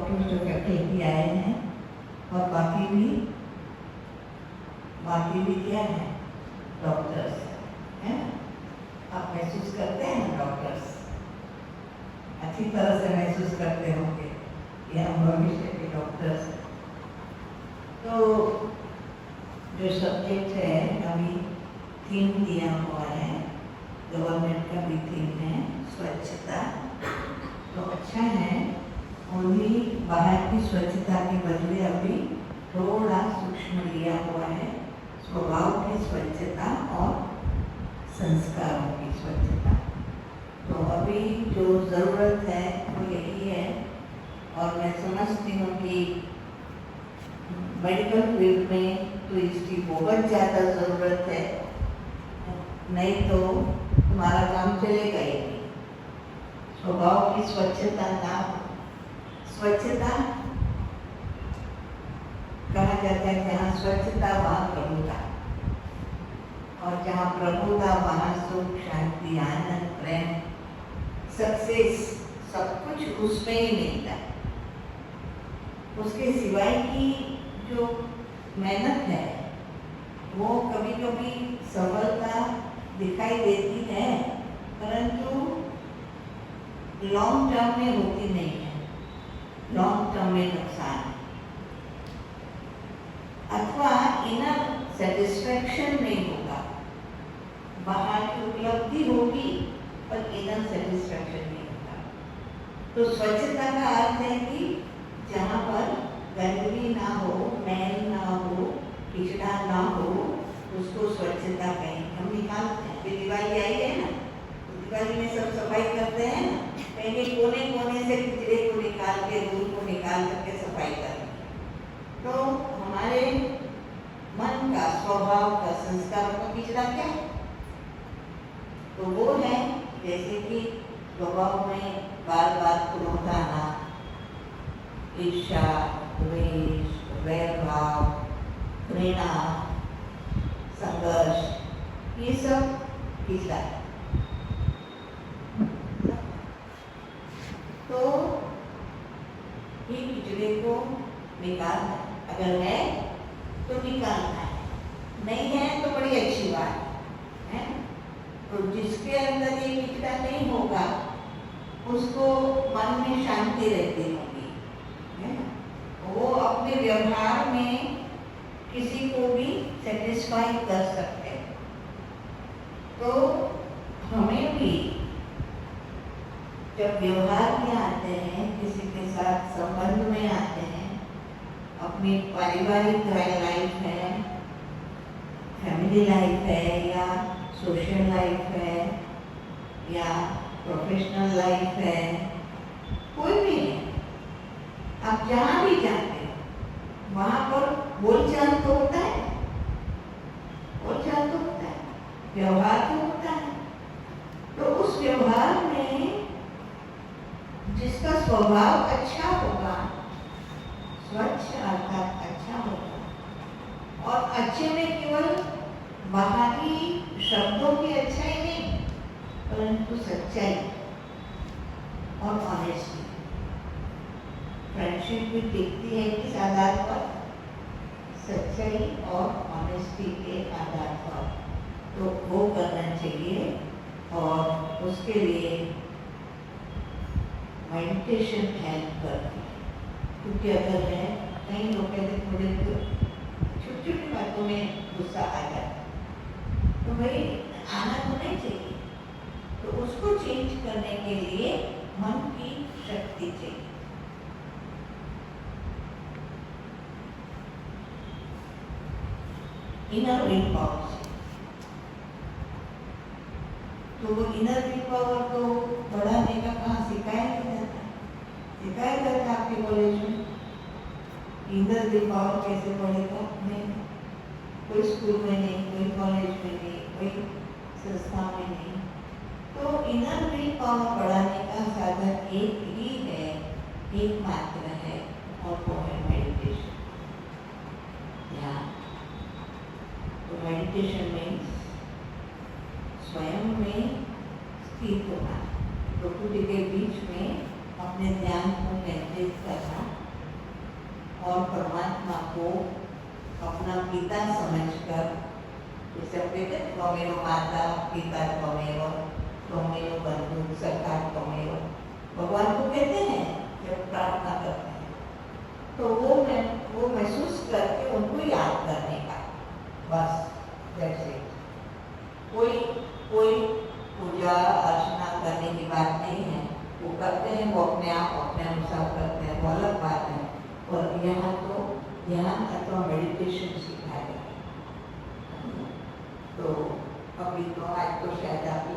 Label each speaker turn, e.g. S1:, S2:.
S1: Doctor जो faculty आए हैं और बाकी भी क्या है, डॉक्टर्स है ना। आप महसूस करते हैं ना, डॉक्टर्स अच्छी तरह से महसूस करते होंगे कि हम भविष्य के डॉक्टर्स हैं। तो जो सब्जेक्ट है, अभी थीम दिया हुआ है, गवर्नमेंट का भी थीम है स्वच्छता। तो अच्छा है, ओनली बाहर की स्वच्छता के बदले अभी थोड़ा सूक्ष्म लिया हुआ है, स्वभाव की स्वच्छता और संस्कारों की स्वच्छता। तो अभी जो ज़रूरत है वो यही है। और मैं समझती हूँ कि मेडिकल फील्ड में तो इसकी बहुत ज़्यादा ज़रूरत है, नहीं तो तुम्हारा काम चलेगा ही नहीं। स्वभाव की स्वच्छता ना, स्वच्छता कहा जाता है जहाँ स्वच्छता वहाँ प्रभुता, और जहाँ प्रभुता वहाँ सुख, शांति, आनंद, प्रेम, सक्सेस, सब कुछ उसमें ही मिलता है। उसके सिवाय की जो मेहनत है वो कभी कभी सफलता दिखाई देती है, परंतु लॉन्ग टर्म में होती नहीं है, लॉन्ग टर्म में नुकसान है। अथवा इनर सेटिस्फैक्शन नहीं होगा, बाहर की उपलब्धि होगी पर इनर सेटिस्फैक्शन नहीं होगा। तो स्वच्छता का अर्थ है कि जहाँ पर गंदगी ना हो, मैल ना हो, कचरा ना हो, उसको स्वच्छता कहें। हम निकालते हैं, फिर दिवाली आई है ना, दिवाली में सब सफाई करते हैं ना, पहले कोने कोने से कचरे को निकाल के, धूल को निकाल करके सफाई करते हैं। तो हमारे मन का, स्वभाव का, संस्कार का कचरा क्या है? तो वो है जैसे कि स्वभाव में बार बार क्रोध आना, ईर्ष्या, द्वेष, वैरभाव, घृणा, संघर्ष, ये सब कचरा है। तो ये कचरे को निकालना है, अगर है तो निकालना है, नहीं है तो बड़ी अच्छी बात है। तो जिसके अंदर ये कचरा नहीं होगा उसको मन में शांति रहती होगी, है ना। वो अपने व्यवहार में किसी को भी सेटिस्फाई कर सकते हैं। तो हमें भी जब व्यवहार में आते हैं, किसी के साथ संबंध में आते हैं, अपनी पारिवारिक लाइफ है, फैमिली लाइफ है, या सोशल लाइफ है, या प्रोफेशनल लाइफ है, कोई भी है, आप जहाँ भी जाते हैं वहाँ पर बोलचाल तो होता है, बोलचाल तो होता है, व्यवहार तो होता है। तो उस व्यवहार में जिसका स्वभाव अच्छा होगा, स्वच्छ अर्थात अच्छा होगा, और अच्छे में केवल बाहरी शब्दों की अच्छाई नहीं, परंतु सच्चाई और ऑनेस्टी। फ्रेंडशिप भी टिकती है किस आधार पर? सच्चाई और ऑनेस्टी के आधार पर। तो वो करना चाहिए, और उसके लिए मेडिटेशन हेल्प करती है। क्योंकि अगर है, कई लोग कहते थोड़े छोटी छोटी बातों में गुस्सा आ जाता, तो भाई आना तो नहीं चाहिए। तो उसको चेंज करने के लिए मन की शक्ति चाहिए। इनर विल पावर से, तो वो इनर विल पावर को बढ़ाने का कहाँ सिखाया जाता है? सिखाया जाता है आपके कॉलेज में। इनर विल पावर कैसे बढ़ेगा? नहीं, कोई स्कूल में नहीं, कोई कॉलेज में नहीं, कोई संस्था में नहीं। तो इनर विल पावर बढ़ाने का साधन एक ही है, एकमात्र है, और वो है मेडिटेशन। तो मेडिटेशन में स्वयं में स्थित होना, प्रकृति के बीच में अपने ध्यान को केंद्रित करना, परमात्मा को अपना पिता समझकर, जैसे कहते त्वमेव माता पिता त्वमेव बंधु सखा त्वमेव, भगवान को कहते हैं जब प्रार्थना करते हैं तो वो महसूस करके उनको याद करने का, बस जैसे कोई पूजा अर्चना करने की बात नहीं है, वो करते हैं वो अपने आप अपने अनुसार करते हैं, वो अलग बात है। और यहाँ तो मेडिटेशन सिखाया है। तो अभी तो आज तो शायद आपकी